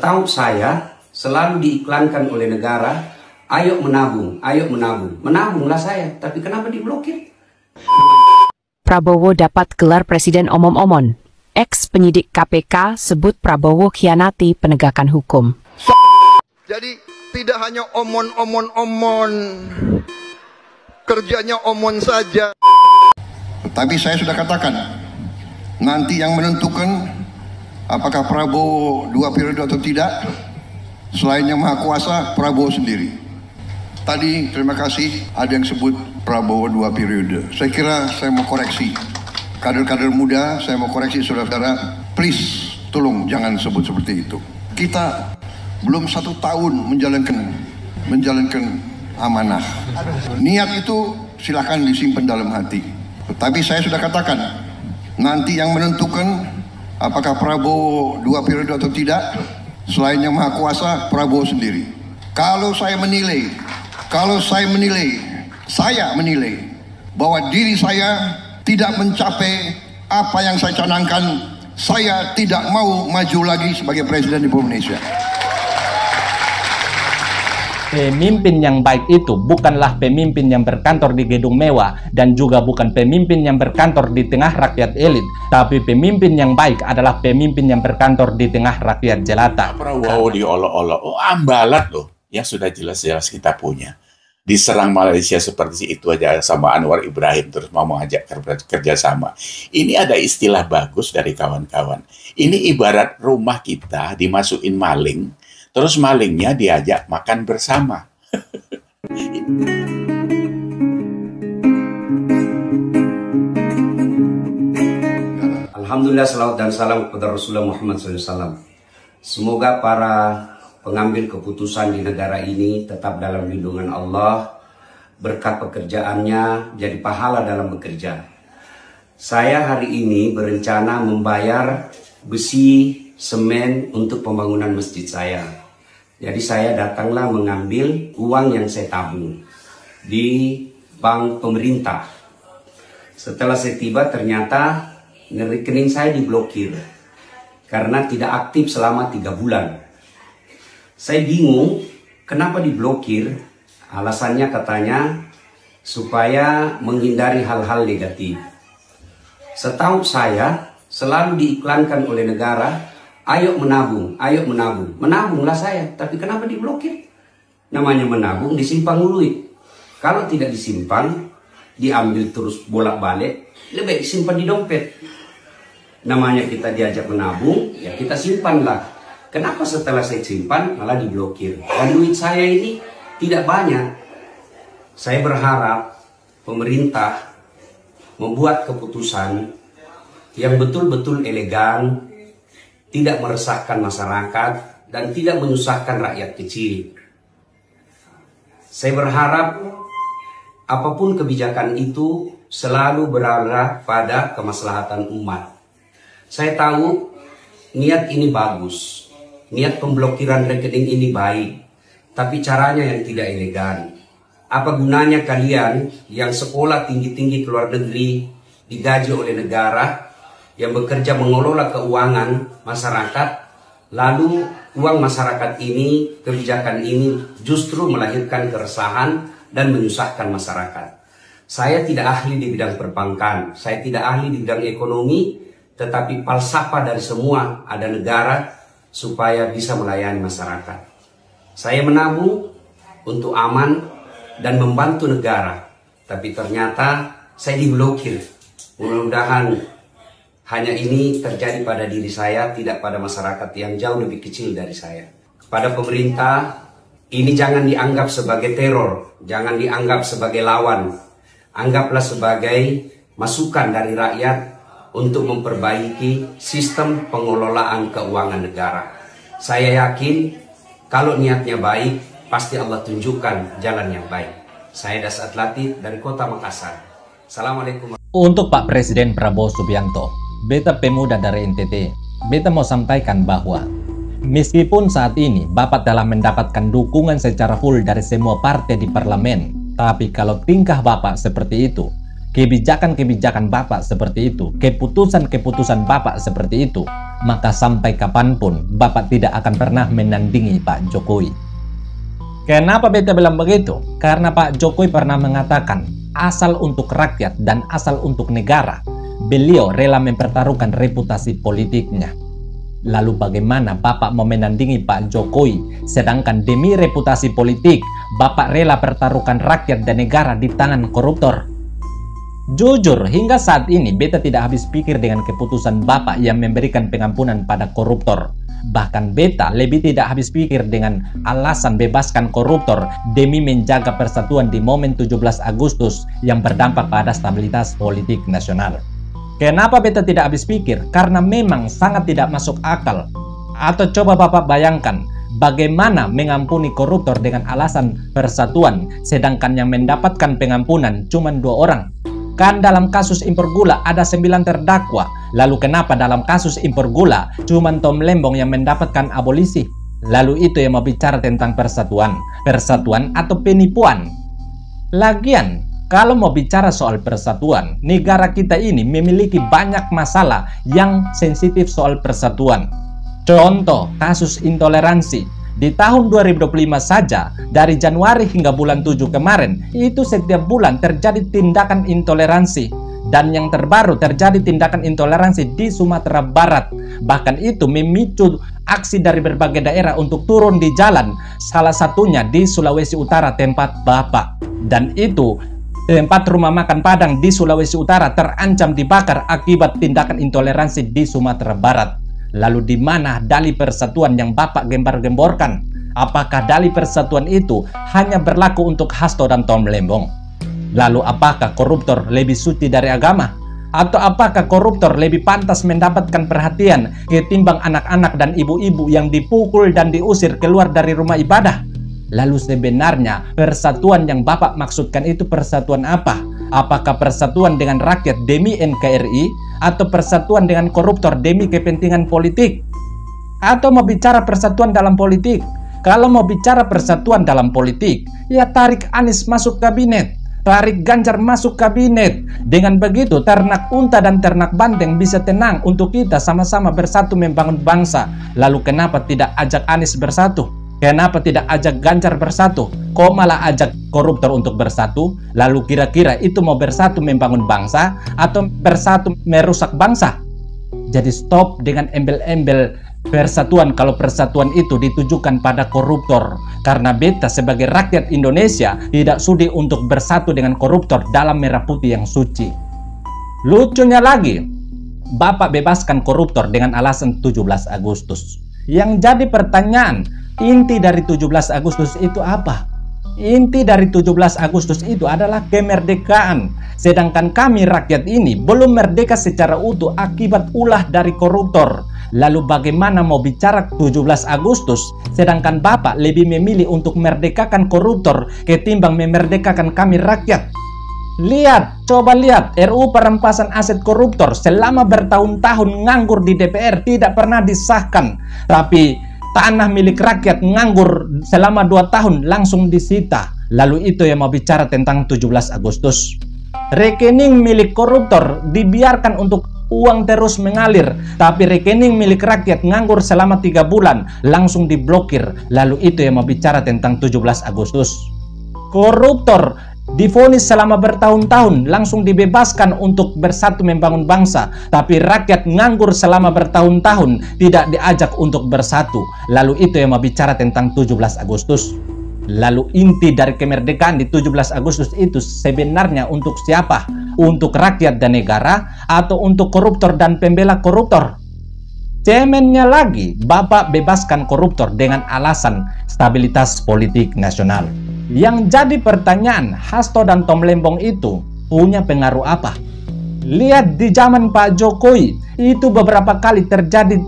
Tahu saya selalu diiklankan oleh negara, ayo menabung, ayo menabung. Menabunglah saya, tapi kenapa diblokir? Prabowo dapat gelar Presiden omong-omong. Ex-penyidik KPK sebut Prabowo khianati penegakan hukum. Jadi tidak hanya omon, kerjanya omon saja. Tapi saya sudah katakan, nanti yang menentukan apakah Prabowo 2 periode atau tidak, selain yang maha kuasa, Prabowo sendiri. Tadi terima kasih ada yang sebut Prabowo 2 periode. Saya kira saya mau koreksi. Kader-kader muda, saya mau koreksi saudara-saudara. Please, tolong jangan sebut seperti itu. Kita belum 1 tahun menjalankan amanah. Niat itu silakan disimpan dalam hati. Tapi saya sudah katakan, nanti yang menentukan apakah Prabowo 2 periode atau tidak, selain yang maha kuasa, Prabowo sendiri. Saya menilai bahwa diri saya tidak mencapai apa yang saya canangkan, saya tidak mau maju lagi sebagai Presiden Republik Indonesia. Pemimpin yang baik itu bukanlah pemimpin yang berkantor di gedung mewah dan juga bukan pemimpin yang berkantor di tengah rakyat elit, tapi pemimpin yang baik adalah pemimpin yang berkantor di tengah rakyat jelata. Prabowo diolok-olok, ambalat loh, ya sudah jelas-jelas kita punya. Diserang Malaysia seperti itu aja sama Anwar Ibrahim terus mau mengajak kerjasama. Ini ada istilah bagus dari kawan-kawan. Ini ibarat rumah kita dimasukin maling, terus malingnya diajak makan bersama. Alhamdulillah, salawat dan salam kepada Rasulullah Muhammad SAW. Semoga para pengambil keputusan di negara ini tetap dalam lindungan Allah, berkat pekerjaannya jadi pahala dalam bekerja. Saya hari ini berencana membayar besi, semen untuk pembangunan masjid saya. Jadi saya datanglah mengambil uang yang saya tabung di bank pemerintah. Setelah saya tiba ternyata rekening saya diblokir karena tidak aktif selama 3 bulan. Saya bingung kenapa diblokir. Alasannya katanya supaya menghindari hal-hal negatif. Setahu saya selalu diiklankan oleh negara, ayo menabung, ayo menabung. Menabunglah saya, tapi kenapa diblokir? Namanya menabung, disimpan duit. Kalau tidak disimpan, diambil terus bolak-balik, lebih disimpan di dompet. Namanya kita diajak menabung, ya kita simpanlah. Kenapa setelah saya simpan malah diblokir? Dan duit saya ini tidak banyak. Saya berharap pemerintah membuat keputusan yang betul-betul elegan, tidak meresahkan masyarakat, dan tidak menyusahkan rakyat kecil. Saya berharap apapun kebijakan itu selalu berada pada kemaslahatan umat. Saya tahu niat ini bagus, niat pemblokiran rekening ini baik, tapi caranya yang tidak elegan. Apa gunanya kalian yang sekolah tinggi-tinggi ke luar negeri, digaji oleh negara, yang bekerja mengelola keuangan masyarakat, lalu uang masyarakat ini, kebijakan ini justru melahirkan keresahan dan menyusahkan masyarakat. Saya tidak ahli di bidang perbankan, saya tidak ahli di bidang ekonomi, tetapi falsafah dari semua ada negara supaya bisa melayani masyarakat. Saya menabung untuk aman dan membantu negara, tapi ternyata saya diblokir. Mudah-mudahan hanya ini terjadi pada diri saya, tidak pada masyarakat yang jauh lebih kecil dari saya. Kepada pemerintah, ini jangan dianggap sebagai teror, jangan dianggap sebagai lawan. Anggaplah sebagai masukan dari rakyat untuk memperbaiki sistem pengelolaan keuangan negara. Saya yakin kalau niatnya baik, pasti Allah tunjukkan jalan yang baik. Saya Dasat Latif dari Kota Makassar. Assalamualaikum. Untuk Pak Presiden Prabowo Subianto, beta pemuda dari NTT, beta mau sampaikan bahwa meskipun saat ini Bapak telah mendapatkan dukungan secara full dari semua partai di parlemen, tapi kalau tingkah Bapak seperti itu, kebijakan-kebijakan Bapak seperti itu, keputusan-keputusan Bapak seperti itu, maka sampai kapanpun Bapak tidak akan pernah menandingi Pak Jokowi. Kenapa beta bilang begitu? Karena Pak Jokowi pernah mengatakan, asal untuk rakyat dan asal untuk negara, beliau rela mempertaruhkan reputasi politiknya. Lalu bagaimana Bapak mau menandingi Pak Jokowi, sedangkan demi reputasi politik, Bapak rela pertaruhkan rakyat dan negara di tangan koruptor? Jujur, hingga saat ini beta tidak habis pikir dengan keputusan Bapak yang memberikan pengampunan pada koruptor. Bahkan beta lebih tidak habis pikir dengan alasan bebaskan koruptor demi menjaga persatuan di momen 17 Agustus yang berdampak pada stabilitas politik nasional. Kenapa beta tidak habis pikir? Karena memang sangat tidak masuk akal. Atau coba Bapak bayangkan, bagaimana mengampuni koruptor dengan alasan persatuan, sedangkan yang mendapatkan pengampunan cuma 2 orang? Kan dalam kasus impor gula ada 9 terdakwa. Lalu kenapa dalam kasus impor gula cuma Tom Lembong yang mendapatkan abolisi? Lalu itu yang mau bicara tentang persatuan. Persatuan atau penipuan? Lagian, kalau mau bicara soal persatuan, negara kita ini memiliki banyak masalah yang sensitif soal persatuan. Contoh, kasus intoleransi. Di tahun 2025 saja, dari Januari hingga bulan 7 kemarin, itu setiap bulan terjadi tindakan intoleransi. Dan yang terbaru terjadi tindakan intoleransi di Sumatera Barat. Bahkan itu memicu aksi dari berbagai daerah untuk turun di jalan. Salah satunya di Sulawesi Utara, tempat Bapak. Dan itu tempat rumah makan Padang di Sulawesi Utara terancam dibakar akibat tindakan intoleransi di Sumatera Barat. Lalu di mana dalih persatuan yang Bapak gembar-gemborkan? Apakah dalih persatuan itu hanya berlaku untuk Hasto dan Tom Lembong? Lalu apakah koruptor lebih suci dari agama? Atau apakah koruptor lebih pantas mendapatkan perhatian ketimbang anak-anak dan ibu-ibu yang dipukul dan diusir keluar dari rumah ibadah? Lalu sebenarnya persatuan yang Bapak maksudkan itu persatuan apa? Apakah persatuan dengan rakyat demi NKRI? Atau persatuan dengan koruptor demi kepentingan politik? Atau mau bicara persatuan dalam politik? Kalau mau bicara persatuan dalam politik, ya tarik Anies masuk kabinet, tarik Ganjar masuk kabinet. Dengan begitu ternak unta dan ternak banteng bisa tenang untuk kita sama-sama bersatu membangun bangsa. Lalu kenapa tidak ajak Anies bersatu? Kenapa tidak ajak Ganjar bersatu? Kok malah ajak koruptor untuk bersatu? Lalu kira-kira itu mau bersatu membangun bangsa atau bersatu merusak bangsa? Jadi stop dengan embel-embel persatuan kalau persatuan itu ditujukan pada koruptor. Karena beta sebagai rakyat Indonesia tidak sudi untuk bersatu dengan koruptor dalam merah putih yang suci. Lucunya lagi, Bapak bebaskan koruptor dengan alasan 17 Agustus. Yang jadi pertanyaan, inti dari 17 Agustus itu apa? Inti dari 17 Agustus itu adalah kemerdekaan. Sedangkan kami rakyat ini belum merdeka secara utuh akibat ulah dari koruptor. Lalu bagaimana mau bicara 17 Agustus sedangkan Bapak lebih memilih untuk merdekakan koruptor ketimbang memerdekakan kami rakyat? Lihat, coba lihat RUU perampasan aset koruptor selama bertahun-tahun nganggur di DPR tidak pernah disahkan. Tapi tanah milik rakyat nganggur selama 2 tahun langsung disita. Lalu itu yang mau bicara tentang 17 Agustus. Rekening milik koruptor dibiarkan untuk uang terus mengalir. Tapi rekening milik rakyat nganggur selama 3 bulan langsung diblokir. Lalu itu yang mau bicara tentang 17 Agustus. Koruptor divonis selama bertahun-tahun langsung dibebaskan untuk bersatu membangun bangsa, tapi rakyat nganggur selama bertahun-tahun tidak diajak untuk bersatu. Lalu itu yang mau bicara tentang 17 Agustus. Lalu inti dari kemerdekaan di 17 Agustus itu sebenarnya untuk siapa? Untuk rakyat dan negara atau untuk koruptor dan pembela koruptor? Cemennya lagi, Bapak bebaskan koruptor dengan alasan stabilitas politik nasional. Yang jadi pertanyaan, Hasto dan Tom Lembong itu punya pengaruh apa? Lihat di zaman Pak Jokowi, itu beberapa kali terjadi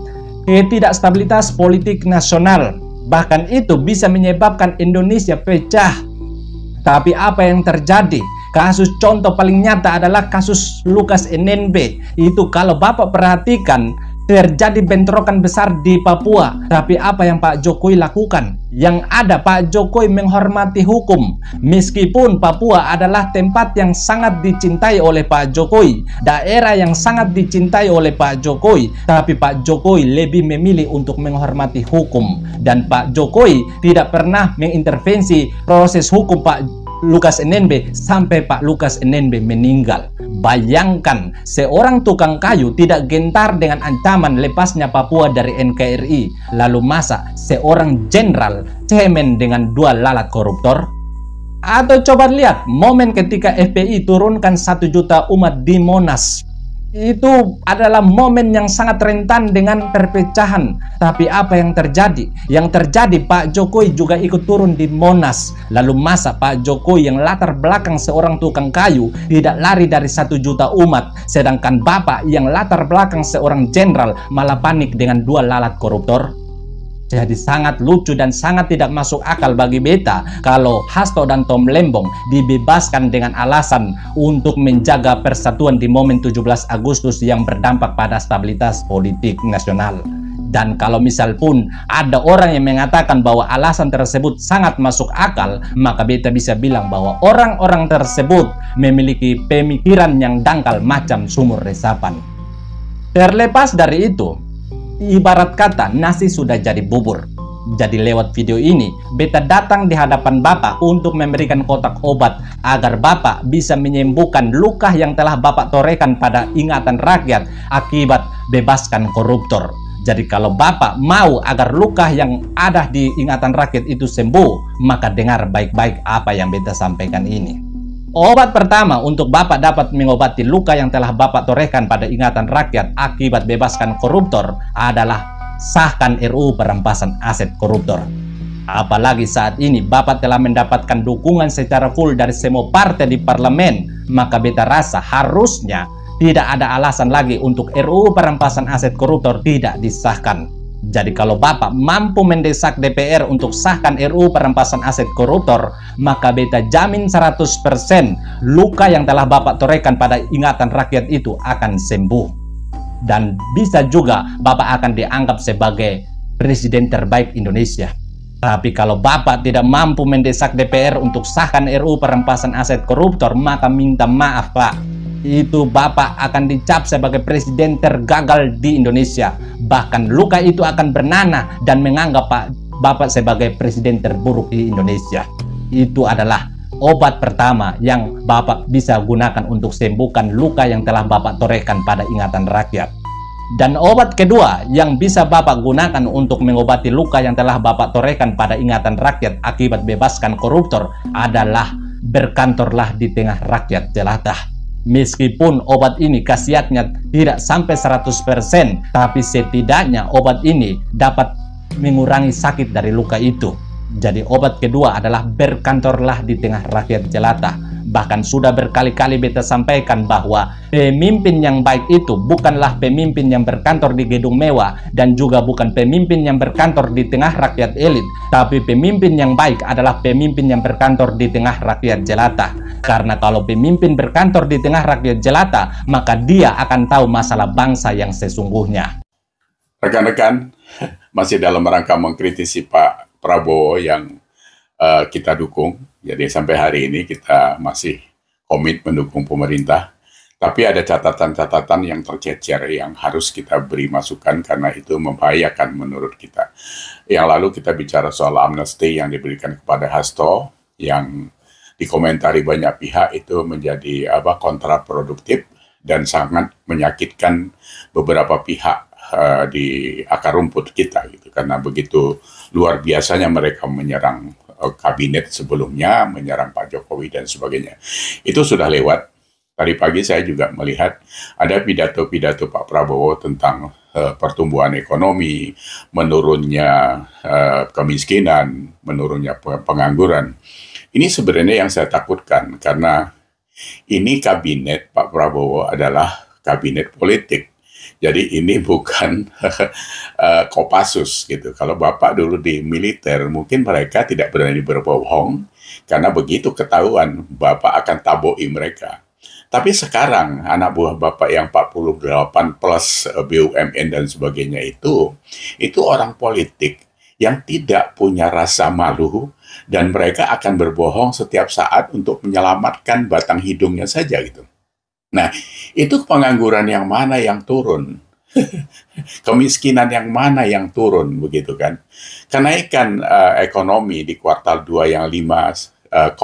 ketidakstabilitas politik nasional. Bahkan itu bisa menyebabkan Indonesia pecah. Tapi apa yang terjadi? Kasus contoh paling nyata adalah kasus Lukas NMB. Itu kalau Bapak perhatikan, terjadi bentrokan besar di Papua. Tapi apa yang Pak Jokowi lakukan? Yang ada Pak Jokowi menghormati hukum. Meskipun Papua adalah tempat yang sangat dicintai oleh Pak Jokowi, daerah yang sangat dicintai oleh Pak Jokowi, tapi Pak Jokowi lebih memilih untuk menghormati hukum. Dan Pak Jokowi tidak pernah mengintervensi proses hukum Pak Lukas NMB sampai Pak Lukas NMB meninggal. Bayangkan, seorang tukang kayu tidak gentar dengan ancaman lepasnya Papua dari NKRI. Lalu masa seorang jenderal cemen dengan 2 lalat koruptor? Atau coba lihat momen ketika FPI turunkan 1 juta umat di Monas. Itu adalah momen yang sangat rentan dengan perpecahan. Tapi apa yang terjadi? Yang terjadi Pak Jokowi juga ikut turun di Monas. Lalu masa Pak Jokowi yang latar belakang seorang tukang kayu tidak lari dari 1 juta umat, sedangkan Bapak yang latar belakang seorang jenderal malah panik dengan 2 lalat koruptor? Jadi sangat lucu dan sangat tidak masuk akal bagi beta kalau Hasto dan Tom Lembong dibebaskan dengan alasan untuk menjaga persatuan di momen 17 Agustus yang berdampak pada stabilitas politik nasional. Dan kalau misal pun ada orang yang mengatakan bahwa alasan tersebut sangat masuk akal, maka beta bisa bilang bahwa orang-orang tersebut memiliki pemikiran yang dangkal macam sumur resapan. Terlepas dari itu, ibarat kata nasi sudah jadi bubur. Jadi lewat video ini, beta datang di hadapan Bapak untuk memberikan kotak obat agar Bapak bisa menyembuhkan luka yang telah Bapak torehkan pada ingatan rakyat akibat bebaskan koruptor. Jadi kalau Bapak mau agar luka yang ada di ingatan rakyat itu sembuh, maka dengar baik-baik apa yang beta sampaikan ini. Obat pertama untuk Bapak dapat mengobati luka yang telah Bapak torehkan pada ingatan rakyat akibat bebaskan koruptor adalah sahkan RUU perampasan aset koruptor. Apalagi saat ini Bapak telah mendapatkan dukungan secara full dari semua partai di parlemen, maka beta rasa harusnya tidak ada alasan lagi untuk RUU perampasan aset koruptor tidak disahkan. Jadi kalau Bapak mampu mendesak DPR untuk sahkan RUU perampasan aset koruptor, maka beta jamin 100% luka yang telah Bapak torehkan pada ingatan rakyat itu akan sembuh. Dan bisa juga Bapak akan dianggap sebagai presiden terbaik Indonesia. Tapi kalau Bapak tidak mampu mendesak DPR untuk sahkan RUU perampasan aset koruptor, maka minta maaf Pak, itu Bapak akan dicap sebagai presiden tergagal di Indonesia. Bahkan luka itu akan bernanah dan menganggap Bapak sebagai presiden terburuk di Indonesia. Itu adalah obat pertama yang Bapak bisa gunakan untuk sembuhkan luka yang telah Bapak torehkan pada ingatan rakyat. Dan obat kedua yang bisa Bapak gunakan untuk mengobati luka yang telah Bapak torehkan pada ingatan rakyat akibat bebaskan koruptor adalah berkantorlah di tengah rakyat jelata. Meskipun obat ini khasiatnya tidak sampai 100%, tapi setidaknya obat ini dapat mengurangi sakit dari luka itu. Jadi obat kedua adalah berkantorlah di tengah rakyat jelata. Bahkan sudah berkali-kali beta sampaikan bahwa pemimpin yang baik itu bukanlah pemimpin yang berkantor di gedung mewah dan juga bukan pemimpin yang berkantor di tengah rakyat elit, tapi pemimpin yang baik adalah pemimpin yang berkantor di tengah rakyat jelata. Karena kalau pemimpin berkantor di tengah rakyat jelata, maka dia akan tahu masalah bangsa yang sesungguhnya. Rekan-rekan, masih dalam rangka mengkritisi Pak Prabowo yang kita dukung. Jadi sampai hari ini kita masih komit mendukung pemerintah. Tapi ada catatan-catatan yang tercecer yang harus kita beri masukan karena itu membahayakan menurut kita. Yang lalu kita bicara soal amnesti yang diberikan kepada Hasto yang dikomentari banyak pihak itu menjadi kontraproduktif dan sangat menyakitkan beberapa pihak di akar rumput kita gitu, karena begitu luar biasanya mereka menyerang kabinet sebelumnya, menyerang Pak Jokowi dan sebagainya. Itu sudah lewat. Tadi pagi saya juga melihat ada pidato-pidato Pak Prabowo tentang pertumbuhan ekonomi, menurunnya kemiskinan, menurunnya pengangguran. Ini sebenarnya yang saya takutkan, karena ini kabinet Pak Prabowo adalah kabinet politik. Jadi ini bukan Kopassus gitu. Kalau Bapak dulu di militer, mungkin mereka tidak berani berbohong, karena begitu ketahuan Bapak akan taboi mereka. Tapi sekarang anak buah Bapak yang 48 plus BUMN dan sebagainya itu orang politik yang tidak punya rasa malu, dan mereka akan berbohong setiap saat untuk menyelamatkan batang hidungnya saja gitu. Nah, itu pengangguran yang mana yang turun? Kemiskinan yang mana yang turun, begitu kan? Kenaikan ekonomi di kuartal 2 yang 5,12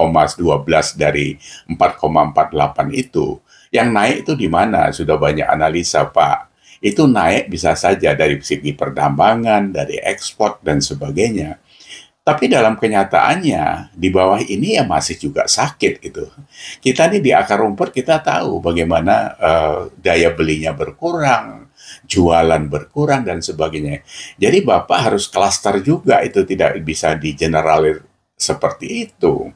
dari 4,48 itu, yang naik itu di mana? Sudah banyak analisa, Pak. Itu naik bisa saja dari segi pertambangan, dari ekspor, dan sebagainya. Tapi dalam kenyataannya, di bawah ini ya masih juga sakit gitu. Kita nih di akar rumput, kita tahu bagaimana daya belinya berkurang, jualan berkurang, dan sebagainya. Jadi Bapak harus klaster juga, itu tidak bisa digeneralir seperti itu.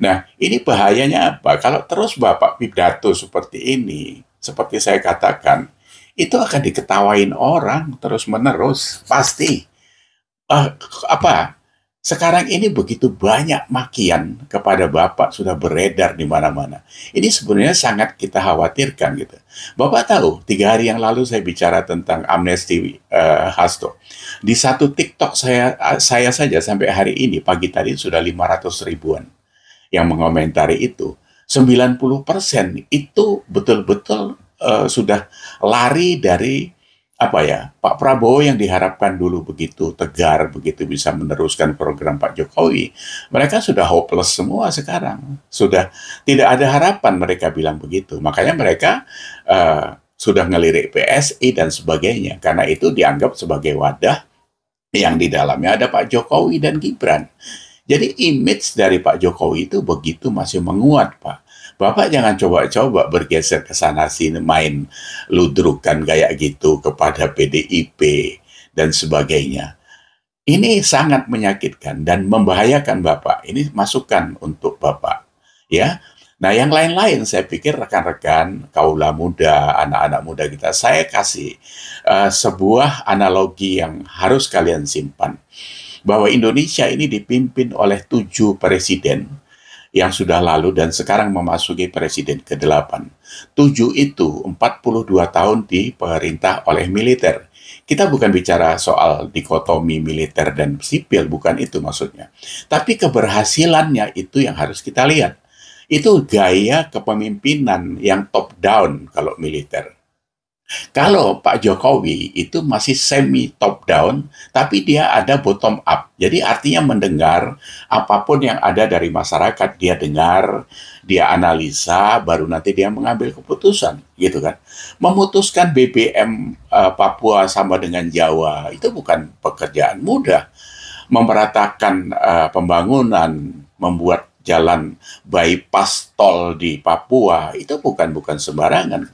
Nah, ini bahayanya apa? Kalau terus Bapak pidato seperti ini, seperti saya katakan, itu akan diketawain orang terus-menerus, pasti. Sekarang ini begitu banyak makian kepada Bapak sudah beredar di mana-mana. Ini sebenarnya sangat kita khawatirkan gitu. Bapak tahu, 3 hari yang lalu saya bicara tentang amnesti Hasto. Di satu TikTok saya saja sampai hari ini, pagi tadi sudah 500 ribuan yang mengomentari itu. 90% itu betul-betul sudah lari dari Pak Prabowo yang diharapkan dulu begitu tegar, begitu bisa meneruskan program Pak Jokowi. Mereka sudah hopeless semua sekarang. Sudah tidak ada harapan, mereka bilang begitu. Makanya mereka sudah ngelirik PSI dan sebagainya. Karena itu dianggap sebagai wadah yang di dalamnya ada Pak Jokowi dan Gibran. Jadi image dari Pak Jokowi itu begitu masih menguat, Pak. Bapak jangan coba-coba bergeser ke sana sini main ludrukan kayak gitu kepada PDIP dan sebagainya. Ini sangat menyakitkan dan membahayakan Bapak. Ini masukan untuk Bapak, ya. Nah, yang lain-lain saya pikir rekan-rekan kaula muda, anak-anak muda kita, saya kasih sebuah analogi yang harus kalian simpan. Bahwa Indonesia ini dipimpin oleh 7 presiden yang sudah lalu dan sekarang memasuki presiden ke-8. 7 itu 42 tahun diperintah oleh militer. Kita bukan bicara soal dikotomi militer dan sipil, bukan itu maksudnya. Tapi keberhasilannya itu yang harus kita lihat. Itu gaya kepemimpinan yang top down kalau militer. Kalau Pak Jokowi itu masih semi top down, tapi dia ada bottom up. Jadi artinya mendengar apapun yang ada dari masyarakat, dia dengar, dia analisa, baru nanti dia mengambil keputusan, gitu kan. Memutuskan BBM Papua sama dengan Jawa, itu bukan pekerjaan mudah. Memeratakan pembangunan, membuat jalan bypass tol di Papua itu bukan sembarangan.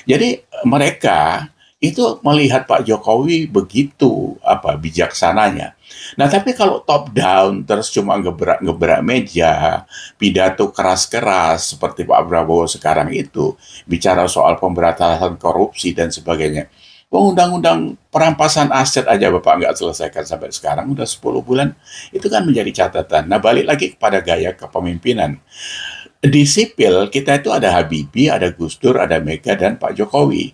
Jadi mereka itu melihat Pak Jokowi begitu bijaksananya. Nah, tapi kalau top down terus cuma ngebrak meja, pidato keras-keras seperti Pak Prabowo sekarang itu, bicara soal pemberantasan korupsi dan sebagainya. Undang-undang perampasan aset aja Bapak nggak selesaikan sampai sekarang, udah 10 bulan, itu kan menjadi catatan. Nah, balik lagi kepada gaya kepemimpinan. Di sipil, kita itu ada Habibie, ada Gus Dur, ada Mega, dan Pak Jokowi.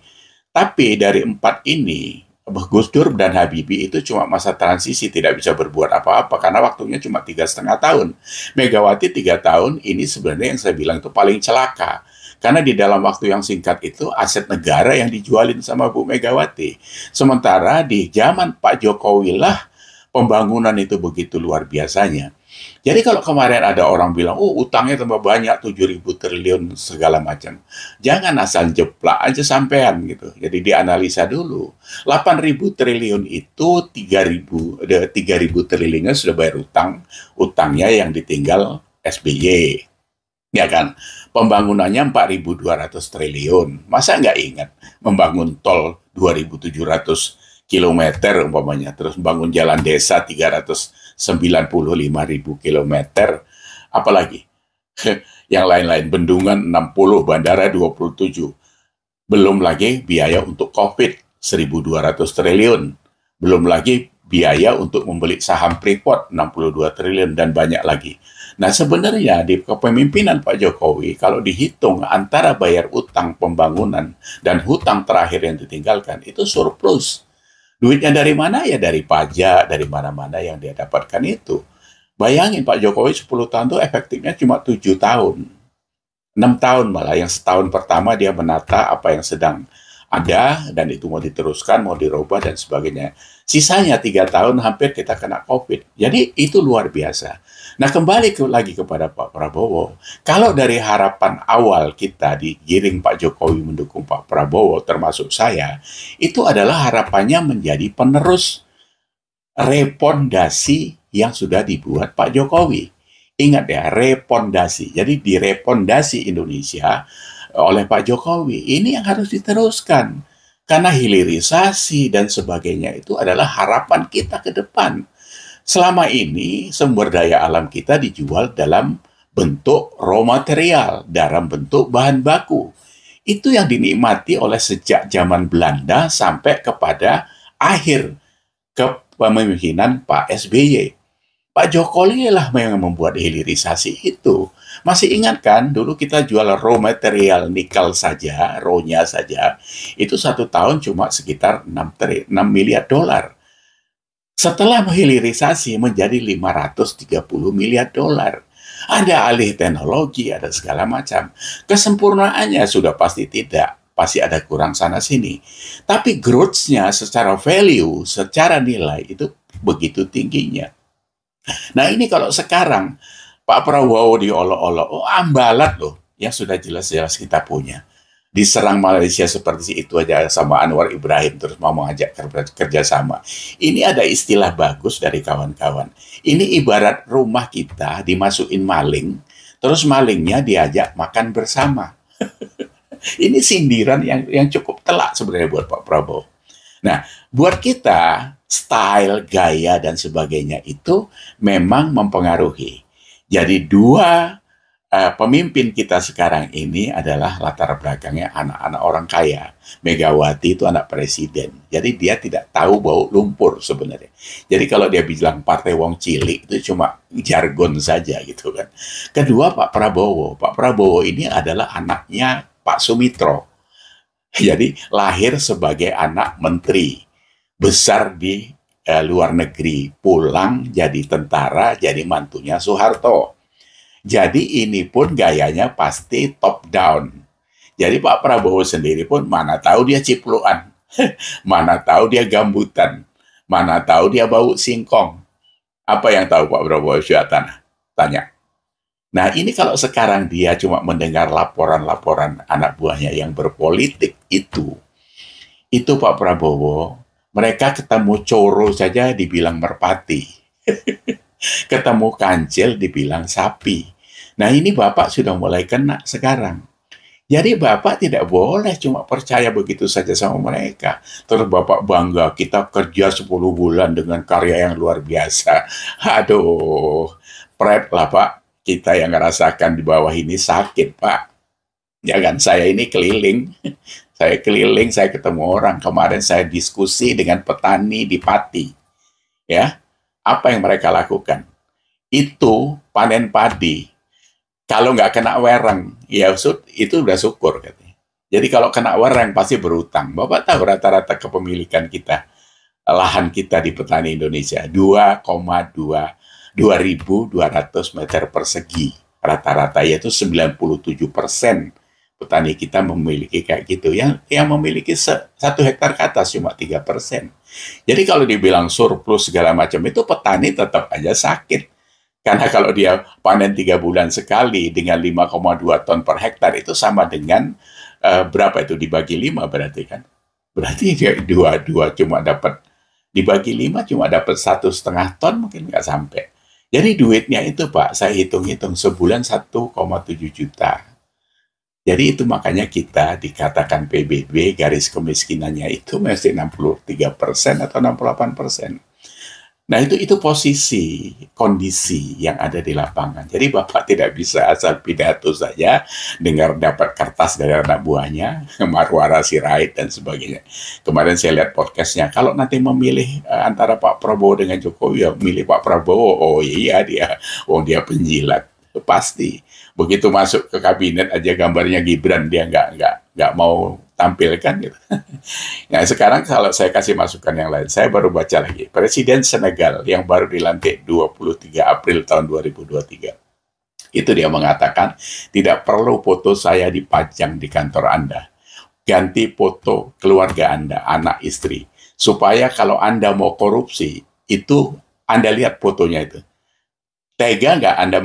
Tapi dari 4 ini, Gus Dur dan Habibie itu cuma masa transisi, tidak bisa berbuat apa-apa, karena waktunya cuma 3,5 tahun. Megawati 3 tahun, ini sebenarnya yang saya bilang itu paling celaka. Karena di dalam waktu yang singkat itu aset negara yang dijualin sama Bu Megawati. Sementara di zaman Pak Jokowi lah pembangunan itu begitu luar biasanya. Jadi kalau kemarin ada orang bilang, utangnya tambah banyak, 7.000 triliun segala macam. Jangan asal jeplak aja sampean gitu. Jadi dianalisa dulu. 8.000 triliun itu 3.000 triliunnya sudah bayar utangnya yang ditinggal SBY. Ya kan? Pembangunannya 4.200 triliun. Masa nggak ingat membangun tol 2.700 kilometer umpamanya, terus membangun jalan desa 395.000 kilometer, apalagi yang lain-lain, bendungan 60, bandara 27. Belum lagi biaya untuk COVID 1.200 triliun. Belum lagi biaya untuk membeli saham Freeport 62 triliun dan banyak lagi. Nah, sebenarnya di kepemimpinan Pak Jokowi, kalau dihitung antara bayar utang pembangunan dan hutang terakhir yang ditinggalkan, itu surplus. Duitnya dari mana? Ya dari pajak, dari mana-mana yang dia dapatkan itu. Bayangin Pak Jokowi 10 tahun itu efektifnya cuma 7 tahun. 6 tahun malah, yang setahun pertama dia menata apa yang sedang ada, dan itu mau diteruskan, mau dirubah, dan sebagainya. Sisanya 3 tahun hampir kita kena COVID. Jadi itu luar biasa. Nah, kembali lagi kepada Pak Prabowo. Kalau dari harapan awal kita digiring Pak Jokowi mendukung Pak Prabowo, termasuk saya, itu adalah harapannya menjadi penerus repondasi yang sudah dibuat Pak Jokowi. Ingat ya, repondasi. Jadi direpondasi Indonesia oleh Pak Jokowi. Ini yang harus diteruskan. Karena hilirisasi dan sebagainya itu adalah harapan kita ke depan. Selama ini sumber daya alam kita dijual dalam bentuk raw material, dalam bentuk bahan baku. Itu yang dinikmati oleh sejak zaman Belanda sampai kepada akhir kepemimpinan Pak SBY. Pak Jokowi lah yang membuat hilirisasi itu. Masih ingat kan, dulu kita jual raw material nikel saja, raw-nya saja, itu 1 tahun cuma sekitar 6 miliar dolar. Setelah hilirisasi menjadi 530 miliar dolar. Ada alih teknologi, ada segala macam. Kesempurnaannya sudah pasti tidak. Pasti ada kurang sana-sini. Tapi growth-nya secara value, secara nilai itu begitu tingginya. Nah ini kalau sekarang Pak Prabowo diolok-olok, ambalat loh, yang sudah jelas-jelas kita punya. Diserang Malaysia seperti itu aja sama Anwar Ibrahim, terus mau mengajak kerjasama. Ini ada istilah bagus dari kawan-kawan. Ini ibarat rumah kita dimasukin maling, terus malingnya diajak makan bersama. Ini sindiran yang cukup telak sebenarnya buat Pak Prabowo. Nah, buat kita, style, gaya, dan sebagainya itu memang mempengaruhi. Jadi dua pemimpin kita sekarang ini adalah latar belakangnya anak-anak orang kaya. Megawati itu anak presiden. Jadi dia tidak tahu bau lumpur sebenarnya. Jadi kalau dia bilang partai wong cilik itu cuma jargon saja gitu kan. Kedua Pak Prabowo. Pak Prabowo ini adalah anaknya Pak Sumitro. Jadi lahir sebagai anak menteri. Besar di luar negeri. Pulang jadi tentara, jadi mantunya Soeharto. Jadi ini pun gayanya pasti top down. Jadi Pak Prabowo sendiri pun mana tahu dia cipluan, mana tahu dia gambutan, mana tahu dia bau singkong. Apa yang tahu Pak Prabowo Syuatana? Tanya. Nah ini kalau sekarang dia cuma mendengar laporan-laporan anak buahnya yang berpolitik itu Pak Prabowo, mereka ketemu coro saja dibilang merpati. Ketemu kancil dibilang sapi. Nah ini Bapak sudah mulai kena sekarang. Jadi Bapak tidak boleh cuma percaya begitu saja sama mereka. Terus Bapak bangga, kita kerja 10 bulan dengan karya yang luar biasa. Aduh, pride lah Pak. Kita yang ngerasakan di bawah ini sakit Pak. Ya kan, saya ini keliling. Saya keliling, saya ketemu orang. Kemarin saya diskusi dengan petani di Pati. Ya, apa yang mereka lakukan? Itu panen padi. Kalau nggak kena wereng, ya itu udah syukur katanya. Jadi kalau kena wereng pasti berutang. Bapak tahu rata-rata kepemilikan kita, lahan kita di petani Indonesia 2,200 meter persegi. Rata-rata yaitu 97% petani kita memiliki kayak gitu. Yang memiliki 1 hektar ke atas cuma 3%. Jadi kalau dibilang surplus segala macam itu petani tetap aja sakit. Karena kalau dia panen 3 bulan sekali dengan 5,2 ton per hektar itu sama dengan berapa itu dibagi 5 berarti kan? Berarti dia 2 cuma dapat dibagi 5 cuma dapat 1,5 ton mungkin nggak sampai. Jadi duitnya itu Pak, saya hitung-hitung sebulan 1,7 juta. Jadi itu makanya kita dikatakan PBB garis kemiskinannya itu masih 63% atau 68%. Nah itu posisi, kondisi yang ada di lapangan. Jadi Bapak tidak bisa asal pidato saja, dengar dapat kertas dari anak buahnya, Marwara Sirait dan sebagainya. Kemarin saya lihat podcastnya, kalau nanti memilih antara Pak Prabowo dengan Jokowi, ya milih Pak Prabowo. Oh iya dia penjilat. Pasti. Begitu masuk ke kabinet aja gambarnya Gibran, dia nggak mau tampilkan gitu. Nah, sekarang kalau saya kasih masukan yang lain, saya baru baca lagi. Presiden Senegal yang baru dilantik 23 April tahun 2023. Itu dia mengatakan, tidak perlu foto saya dipajang di kantor Anda. Ganti foto keluarga Anda, anak istri. Supaya kalau Anda mau korupsi, itu Anda lihat fotonya itu. Tega nggak Anda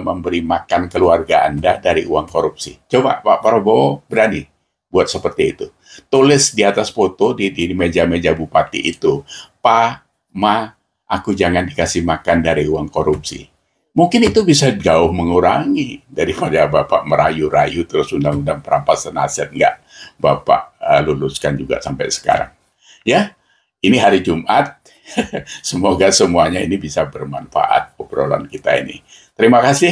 memberi makan keluarga Anda dari uang korupsi? Coba Pak Prabowo berani buat seperti itu. Tulis di atas foto di meja-meja bupati itu, Pak, Ma, aku jangan dikasih makan dari uang korupsi. Mungkin itu bisa jauh mengurangi daripada Bapak merayu-rayu terus undang-undang perampasan aset nggak Bapak luluskan juga sampai sekarang. Ya, ini hari Jumat. Semoga semuanya ini bisa bermanfaat obrolan kita ini. Terima kasih.